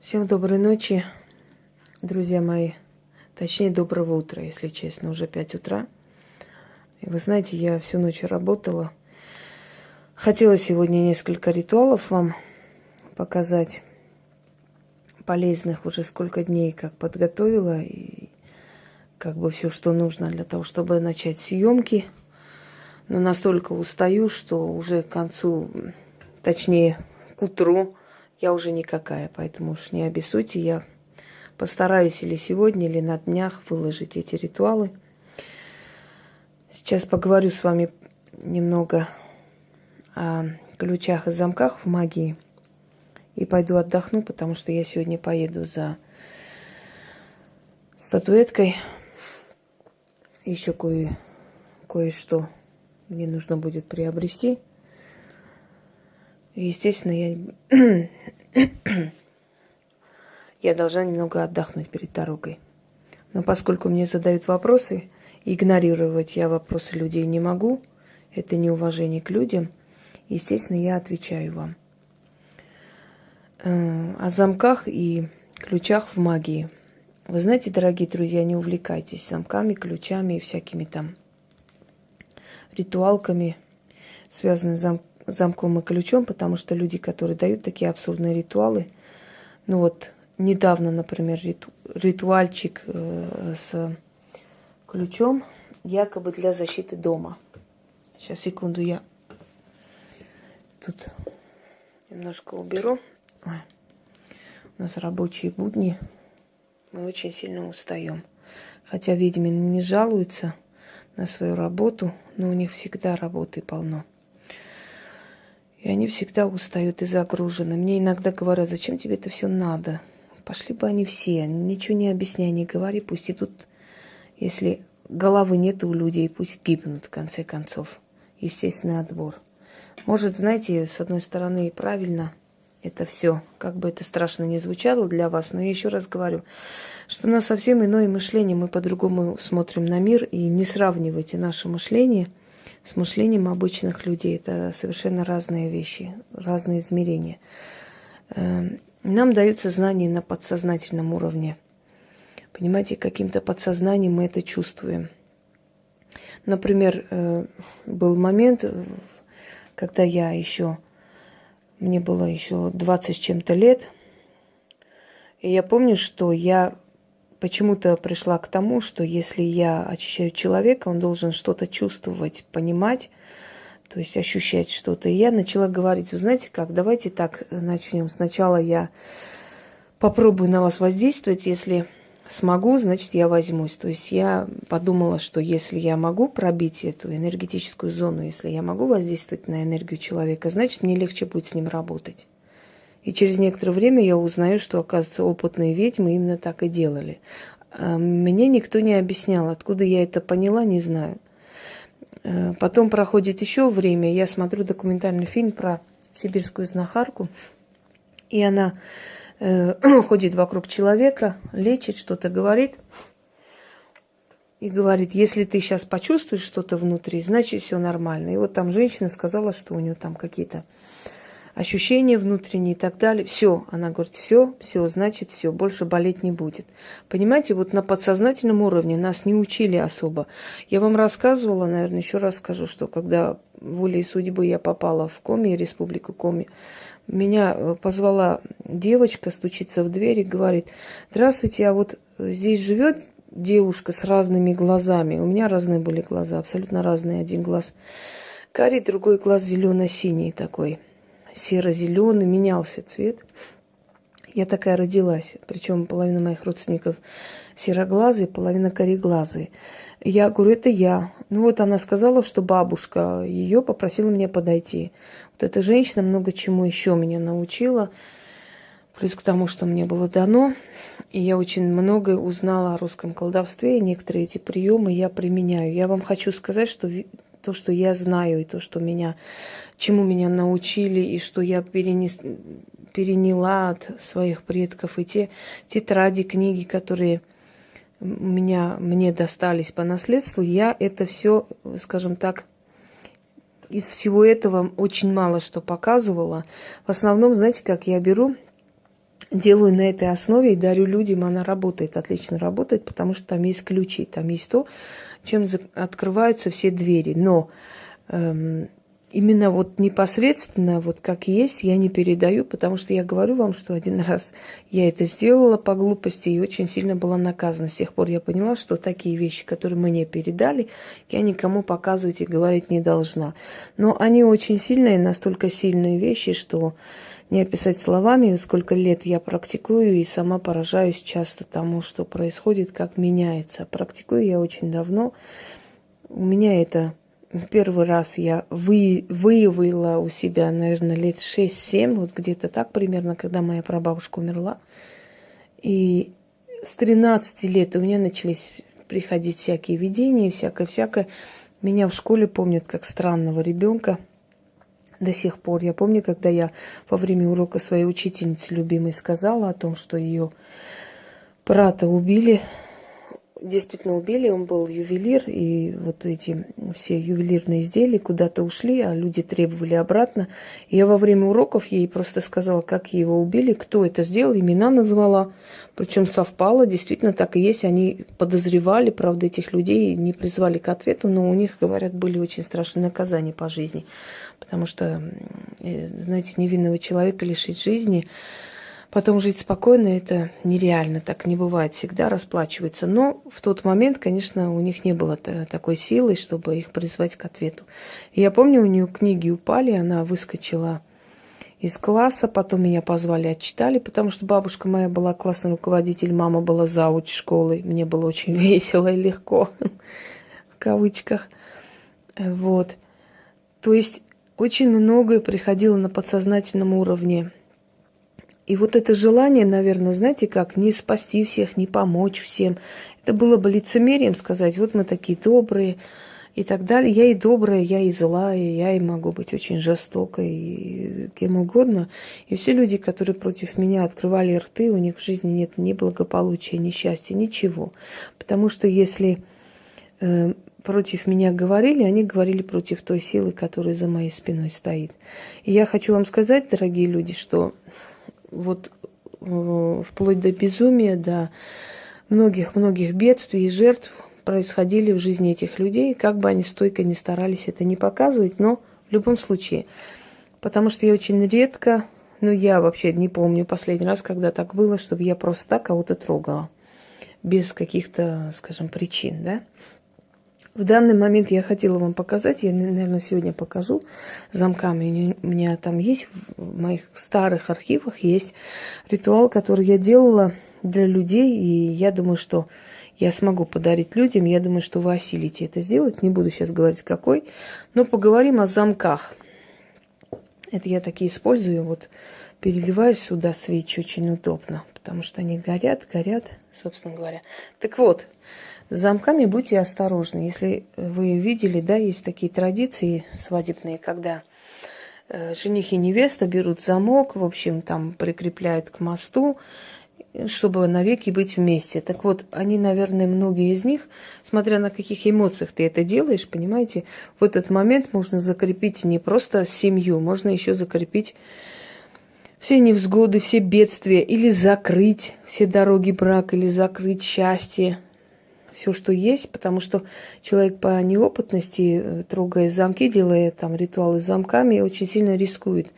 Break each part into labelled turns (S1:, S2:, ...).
S1: Всем доброй ночи, друзья мои. Точнее, доброго утра, если честно, уже 5 утра. И вы знаете, я всю ночь работала. Хотела сегодня несколько ритуалов вам показать, полезных, уже сколько дней как подготовила. И как бы все, что нужно для того, чтобы начать съемки. Но настолько устаю, что уже к концу, точнее, к утру я уже никакая. Поэтому уж не обессудьте, я постараюсь или сегодня, или на днях выложить эти ритуалы. Сейчас поговорю с вами немного о ключах и замках в магии. И пойду отдохну, потому что я сегодня поеду за статуэткой. Еще кое-что мне нужно будет приобрести. И, естественно, я должна немного отдохнуть перед дорогой. Но поскольку мне задают вопросы, игнорировать я вопросы людей не могу. Это неуважение к людям. Естественно, я отвечаю вам. О замках и ключах в магии. Вы знаете, дорогие друзья, не увлекайтесь замками, ключами и всякими там ритуалками, связанными с замком и ключом, потому что люди, которые дают такие абсурдные ритуалы, ну вот недавно, например, ритуальчик с ключом, якобы для защиты дома. Сейчас, секунду, я тут немножко уберу. Ой, у нас рабочие будни. Мы очень сильно устаем. Хотя ведьмы не жалуются на свою работу, но у них всегда работы полно. И они всегда устают и загружены. Мне иногда говорят: зачем тебе это все надо? Пошли бы они все, ничего не объясняй, не говори, пусть идут, если головы нет у людей, пусть гибнут в конце концов. Естественный отбор. Может, знаете, с одной стороны и правильно это все, как бы это страшно ни звучало для вас, но я еще раз говорю, что у нас совсем иное мышление, мы по-другому смотрим на мир, и не сравнивайте наше мышление с мышлением обычных людей. Это совершенно разные вещи, разные измерения. Нам даются знания на подсознательном уровне. Понимаете, каким-то подсознанием мы это чувствуем. Например, был момент, когда мне было еще 20 с чем-то лет, и я помню, что я почему-то пришла к тому, что если я очищаю человека, он должен что-то чувствовать, понимать, то есть ощущать что-то. И я начала говорить: вы знаете как, давайте так начнем. Сначала я попробую на вас воздействовать, если смогу, значит, я возьмусь. То есть я подумала, что если я могу пробить эту энергетическую зону, если я могу воздействовать на энергию человека, значит, мне легче будет с ним работать. И через некоторое время я узнаю, что, оказывается, опытные ведьмы именно так и делали. Мне никто не объяснял, откуда я это поняла, не знаю. Потом проходит еще время, я смотрю документальный фильм про сибирскую знахарку, и она ходит вокруг человека, лечит, что-то говорит. И говорит: если ты сейчас почувствуешь что-то внутри, значит, все нормально. И вот там женщина сказала, что у нее там какие-то ощущения внутренние и так далее. Все, она говорит, все, значит, все, больше болеть не будет. Понимаете, вот на подсознательном уровне нас не учили особо. Я вам рассказывала, наверное, еще раз скажу, что когда волей судьбы я попала в Коми, республику Коми, меня позвала девочка, стучится в дверь и говорит: здравствуйте, а вот здесь живет девушка с разными глазами. У меня разные были глаза, абсолютно разные. Один глаз карий, другой глаз зелено-синий такой, серо-зеленый, менялся цвет. Я такая родилась. Причем половина моих родственников сероглазые, половина кореглазые. Я говорю: это я. Ну вот она сказала, что бабушка ее попросила меня подойти. Вот эта женщина много чему еще меня научила. Плюс к тому, что мне было дано. И я очень многое узнала о русском колдовстве. И некоторые эти приемы я применяю. Я вам хочу сказать, что то, что я знаю, и то, что чему меня научили, и что я переняла от своих предков, и те тетради, книги, которые мне достались по наследству, я это все, скажем так, из всего этого очень мало что показывала. В основном, знаете, как я беру делаю на этой основе и дарю людям, она работает, отлично работает, потому что там есть ключи, там есть то, чем открываются все двери. Но именно вот непосредственно, вот как есть, я не передаю, потому что я говорю вам, что один раз я это сделала по глупости и очень сильно была наказана. С тех пор я поняла, что такие вещи, которые мне передали, я никому показывать и говорить не должна. Но они очень сильные, настолько сильные вещи, что не описать словами. Сколько лет я практикую и сама поражаюсь часто тому, что происходит, как меняется. Практикую я очень давно. У меня это первый раз я выявила у себя, наверное, лет 6-7, вот где-то так примерно, когда моя прабабушка умерла. И с 13 лет у меня начались приходить всякие видения, всякое-всякое. Меня в школе помнят как странного ребенка. До сих пор. Я помню, когда я во время урока своей учительницы любимой сказала о том, что ее брата убили. Действительно убили, он был ювелир, и вот эти все ювелирные изделия куда-то ушли, а люди требовали обратно. И я во время уроков ей просто сказала, как его убили, кто это сделал, имена назвала. Причем совпало, действительно так и есть. Они подозревали, правда, этих людей, не призвали к ответу, но у них, говорят, были очень страшные наказания по жизни. Потому что, знаете, невинного человека лишить жизни, потом жить спокойно, это нереально, так не бывает, всегда расплачивается. Но в тот момент, конечно, у них не было такой силы, чтобы их призвать к ответу. И я помню, у нее книги упали, она выскочила из класса, потом меня позвали, отчитали, потому что бабушка моя была классный руководитель, мама была зауч школы, мне было очень весело и легко, в кавычках. Вот. То есть очень многое приходило на подсознательном уровне. И вот это желание, наверное, знаете как, не спасти всех, не помочь всем. Это было бы лицемерием сказать, вот мы такие добрые и так далее. Я и добрая, я и злая, я и могу быть очень жестокой, и кем угодно. И все люди, которые против меня открывали рты, у них в жизни нет ни благополучия, ни счастья, ничего. Потому что если против меня говорили, они говорили против той силы, которая за моей спиной стоит. И я хочу вам сказать, дорогие люди, что вот вплоть до безумия, до многих-многих бедствий и жертв происходили в жизни этих людей, как бы они стойко не старались это не показывать, но в любом случае. Потому что я очень редко, я вообще не помню последний раз, когда так было, чтобы я просто так кого-то трогала, без каких-то, скажем, причин, да. В данный момент я хотела вам показать, я, наверное, сегодня покажу замками. У меня там есть, в моих старых архивах есть ритуал, который я делала для людей, и я думаю, что я смогу подарить людям. Я думаю, что вы осилите это сделать. Не буду сейчас говорить, какой, но поговорим о замках. Это я такие использую, вот переливаю сюда свечи, очень удобно, потому что они горят, собственно говоря. Так вот, с замками будьте осторожны. Если вы видели, да, есть такие традиции свадебные, когда жених и невеста берут замок, в общем, там прикрепляют к мосту, чтобы навеки быть вместе. Так вот, они, наверное, многие из них, смотря на каких эмоциях ты это делаешь, понимаете, в этот момент можно закрепить не просто семью, можно еще закрепить все невзгоды, все бедствия, или закрыть все дороги брака, или закрыть счастье, все, что есть, потому что человек по неопытности, трогая замки, делая там ритуалы с замками, очень сильно рискует.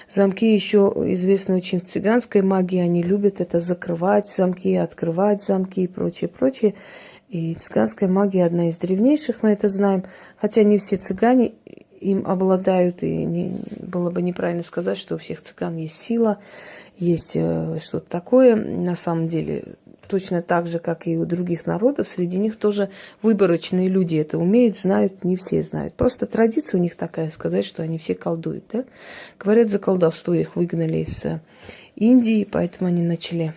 S1: Замки еще известны очень в цыганской магии, они любят это закрывать замки, открывать замки и прочее, прочее. И цыганская магия одна из древнейших, мы это знаем, хотя не все цыгане им обладают, и было бы неправильно сказать, что у всех цыган есть сила, есть что-то такое. На самом деле, точно так же, как и у других народов, среди них тоже выборочные люди это умеют, знают, не все знают. Просто традиция у них такая, сказать, что они все колдуют. Да? Говорят, за колдовство их выгнали из Индии, поэтому они начали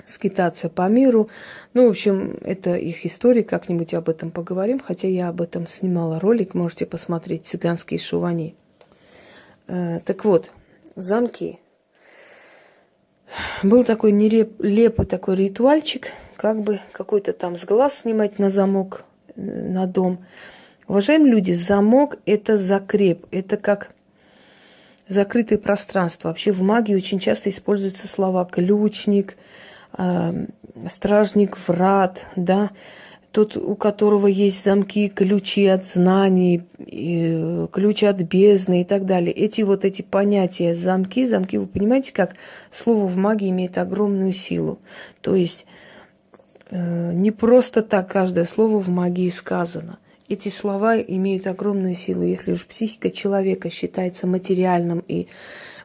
S1: скитаться по миру. В общем, это их история, как-нибудь об этом поговорим, хотя я об этом снимала ролик, можете посмотреть, цыганские шувани. Так вот, замки. Был такой нелепый такой ритуальчик, как бы какой-то там с глаз снимать на замок, на дом. Уважаемые люди, замок – это закреп, это как закрытое пространство. Вообще в магии очень часто используются слова ключник, стражник врат, да, тот, у которого есть замки, ключи от знаний, ключи от бездны и так далее. Эти понятия замки, вы понимаете, как слово в магии имеет огромную силу. То есть не просто так каждое слово в магии сказано. Эти слова имеют огромную силу. Если уж психика человека считается материальным, и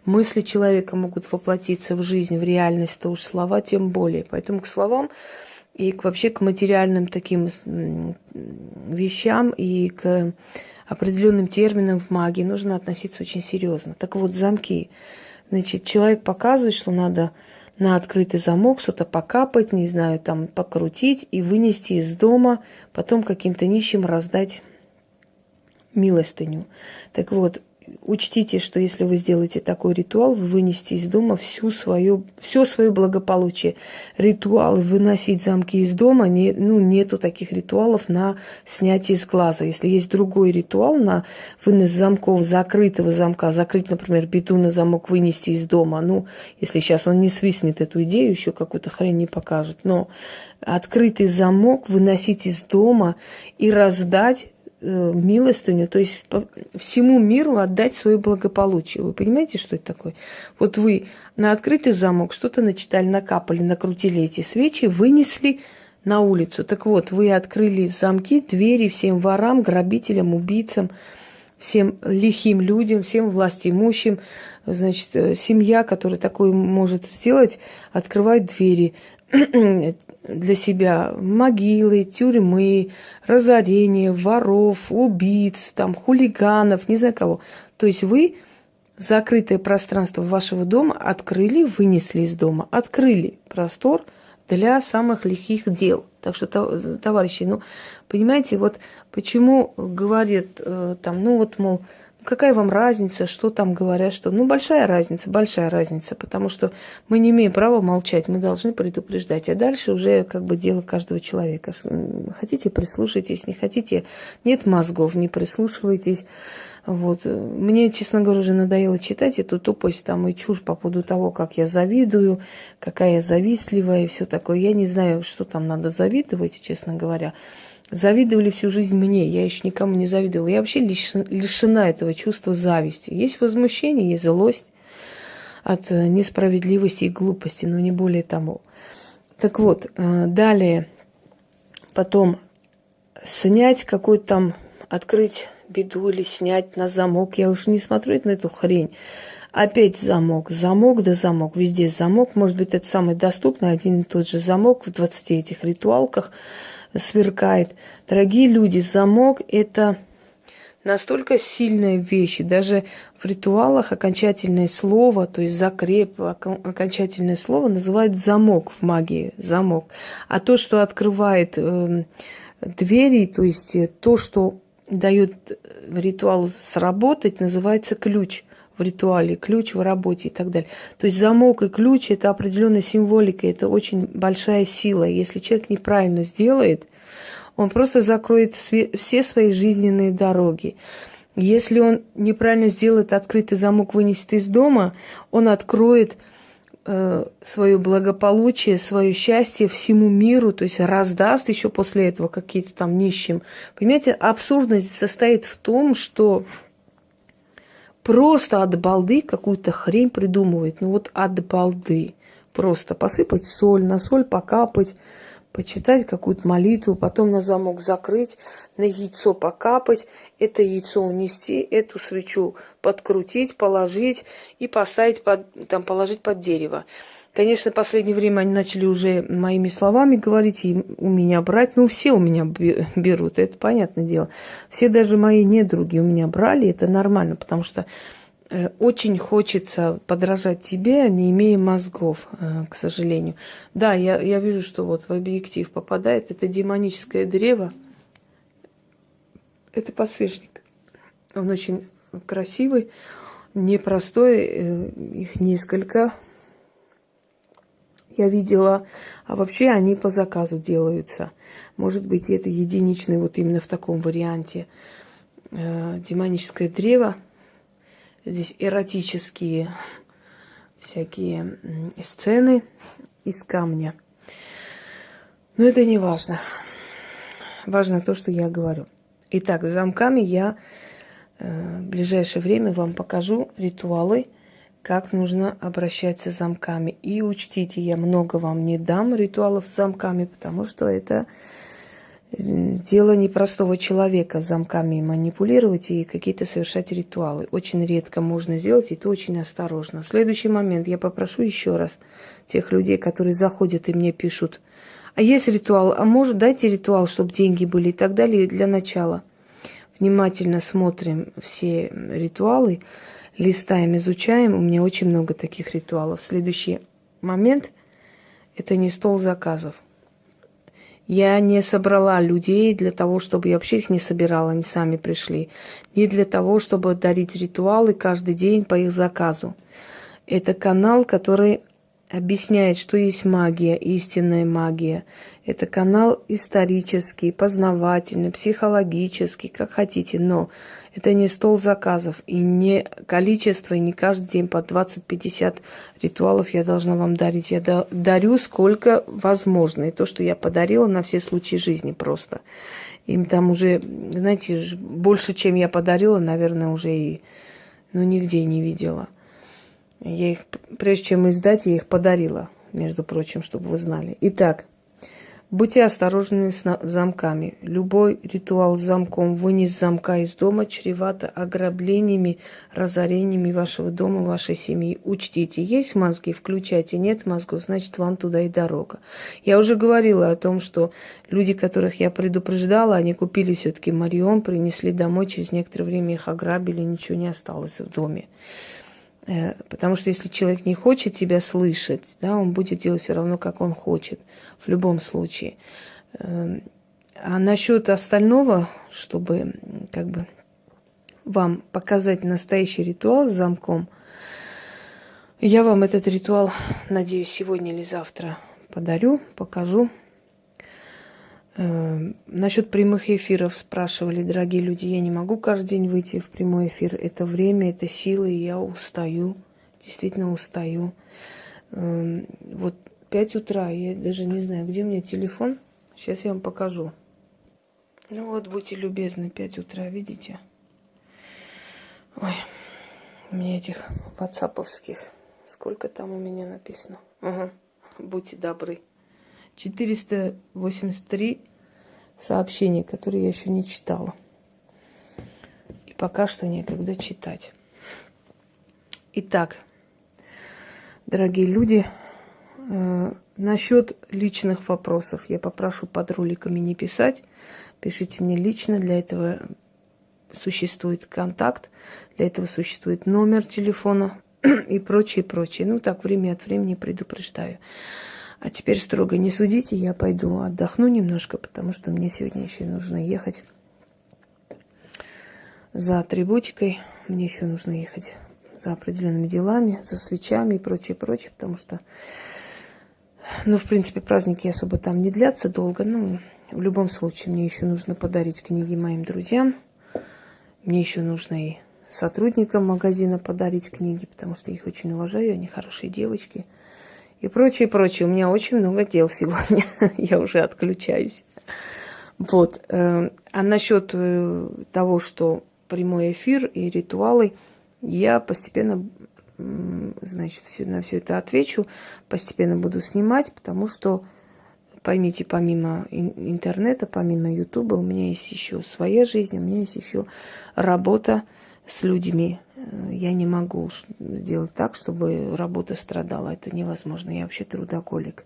S1: мысли человека могут воплотиться в жизнь, в реальность, то уж слова тем более. Поэтому к словам и вообще к материальным таким вещам и к определенным терминам в магии нужно относиться очень серьезно. Так вот, замки. Значит, человек показывает, что надо на открытый замок что-то покапать, не знаю, там покрутить и вынести из дома, потом каким-то нищим раздать милостыню. Так вот, учтите, что если вы сделаете такой ритуал, вы вынесете из дома все свое благополучие. Ритуалы выносить замки из дома, нету таких ритуалов на снятие с глаза. Если есть другой ритуал на вынос замков, закрытого замка, закрыть, например, беду на замок, вынести из дома, если сейчас он не свистнет эту идею, еще какую-то хрень не покажет, но открытый замок выносить из дома и раздать милостыню, то есть всему миру отдать свое благополучие. Вы понимаете, что это такое? Вот вы на открытый замок что-то начитали, накапали, накрутили эти свечи, вынесли на улицу. Так вот, вы открыли замки, двери всем ворам, грабителям, убийцам, всем лихим людям, всем властимущим. Значит, семья, которая такое может сделать, открывает двери для себя могилы, тюрьмы, разорения, воров, убийц, хулиганов, не знаю кого. То есть вы закрытое пространство вашего дома открыли, вынесли из дома, открыли простор для самых лихих дел. Так что, товарищи, понимаете, вот почему говорят мол, какая вам разница, что там говорят, что... большая разница, потому что мы не имеем права молчать, мы должны предупреждать. А дальше уже дело каждого человека. Хотите, прислушайтесь, не хотите, нет мозгов, не прислушивайтесь. Вот. Мне, честно говоря, уже надоело читать эту тупость и чушь по поводу того, как я завидую, какая я завистливая и все такое. Я не знаю, что там надо завидовать, честно говоря. Завидовали всю жизнь мне, я еще никому не завидовала. Я вообще лишена этого чувства зависти. Есть возмущение, есть злость от несправедливости и глупости, но не более того. Так вот, далее, потом снять какой-то открыть беду или снять на замок. Я уж не смотрю на эту хрень. Опять замок, замок, везде замок. Может быть, это самый доступный, один и тот же замок в 20 этих ритуалках сверкает. Дорогие люди, замок – это настолько сильная вещь. И даже в ритуалах окончательное слово, то есть закреп, окончательное слово называют замок в магии, замок. А то, что открывает двери, то есть то, что дает ритуалу сработать, называется ключ в ритуале, ключ в работе и так далее. То есть замок и ключ – это определенная символика, это очень большая сила. Если человек неправильно сделает, он просто закроет все свои жизненные дороги. Если он неправильно сделает открытый замок, вынесет из дома, он откроет свое благополучие, свое счастье всему миру, то есть раздаст еще после этого какие-то нищим. Понимаете, абсурдность состоит в том, что просто от балды какую-то хрень придумывает. От балды. Просто посыпать соль, на соль покапать, почитать какую-то молитву, потом на замок закрыть, на яйцо покапать, это яйцо унести, эту свечу подкрутить, положить и поставить положить под дерево. Конечно, в последнее время они начали уже моими словами говорить и у меня брать. Все у меня берут, это понятное дело. Все даже мои недруги у меня брали, это нормально, потому что очень хочется подражать тебе, не имея мозгов, к сожалению. Да, я вижу, что в объектив попадает. Это демоническое древо. Это подсвечник. Он очень красивый, непростой. Их несколько я видела. А вообще они по заказу делаются. Может быть, это единичный именно в таком варианте. Демоническое древо. Здесь эротические всякие сцены из камня. Но это не важно. Важно то, что я говорю. Итак, с замками я в ближайшее время вам покажу ритуалы, как нужно обращаться с замками. И учтите, я много вам не дам ритуалов с замками, потому что это дело непростого человека с замками манипулировать и какие-то совершать ритуалы. Очень редко можно сделать, и то очень осторожно. В следующий момент я попрошу еще раз тех людей, которые заходят и мне пишут: а есть ритуал, а может дайте ритуал, чтобы деньги были и так далее. Для начала внимательно смотрим все ритуалы, листаем, изучаем. У меня очень много таких ритуалов. Следующий момент – это не стол заказов. Я не собрала людей для того, чтобы я вообще их не собирала, они сами пришли. Не для того, чтобы дарить ритуалы каждый день по их заказу. Это канал, который объясняет, что есть магия, истинная магия. Это канал исторический, познавательный, психологический, как хотите, но это не стол заказов и не количество, и не каждый день по 20-50 ритуалов я должна вам дарить. Я дарю сколько возможно. И то, что я подарила, на все случаи жизни просто. Им там уже, знаете, больше, чем я подарила, наверное, уже и нигде не видела. Я их, прежде чем издать, я их подарила, между прочим, чтобы вы знали. Итак, будьте осторожны с замками. Любой ритуал с замком, вынес замка из дома, чревато ограблениями, разорениями вашего дома, вашей семьи. Учтите, есть мозги, включайте, нет мозгов, значит, вам туда и дорога. Я уже говорила о том, что люди, которых я предупреждала, они купили все-таки Марион, принесли домой, через некоторое время их ограбили, ничего не осталось в доме. Потому что если человек не хочет тебя слышать, да, он будет делать все равно, как он хочет, в любом случае. А насчет остального, чтобы как бы вам показать настоящий ритуал с замком, я вам этот ритуал, надеюсь, сегодня или завтра подарю, покажу. Насчет прямых эфиров спрашивали, дорогие люди, я не могу каждый день выйти в прямой эфир. Это время, это силы, и я устаю, действительно устаю. Вот 5 утра, я даже не знаю, где у меня телефон. Сейчас я вам покажу. Ну вот, будьте любезны, 5 утра, видите? Ой, у меня этих ватсаповских, сколько там у меня написано? Ага, будьте добры. 483 сообщения, которые я еще не читала. И пока что некогда читать. Итак, дорогие люди, насчет личных вопросов я попрошу под роликами не писать. Пишите мне лично, для этого существует контакт, для этого существует номер телефона и прочее, прочее. Ну, так время от времени предупреждаю. А теперь строго не судите, я пойду отдохну немножко, потому что мне сегодня еще нужно ехать за атрибутикой. Мне еще нужно ехать за определенными делами, за свечами и прочее, прочее, потому что, ну, в принципе, праздники особо там не длятся долго. Ну, в любом случае, мне еще нужно подарить книги моим друзьям. Мне еще нужно и сотрудникам магазина подарить книги, потому что их очень уважаю, они хорошие девочки. И прочее, прочее. У меня очень много дел сегодня. Я уже отключаюсь. Вот. А насчет того, что прямой эфир и ритуалы, я постепенно, значит, на все это отвечу. Постепенно буду снимать, потому что, поймите, помимо интернета, помимо Ютуба, у меня есть еще своя жизнь, у меня есть еще работа с людьми. Я не могу сделать так, чтобы работа страдала. Это невозможно. Я вообще трудоголик.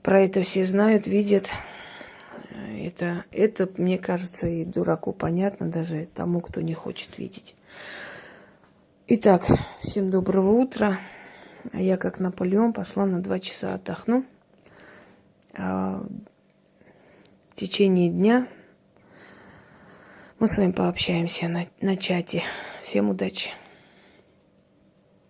S1: Про это все знают, видят. Это, мне кажется, и дураку понятно, даже тому, кто не хочет видеть. Итак, всем доброго утра. А я, как Наполеон, пошла на 2 часа отдохну. В течение дня мы с вами пообщаемся на чате. Всем удачи!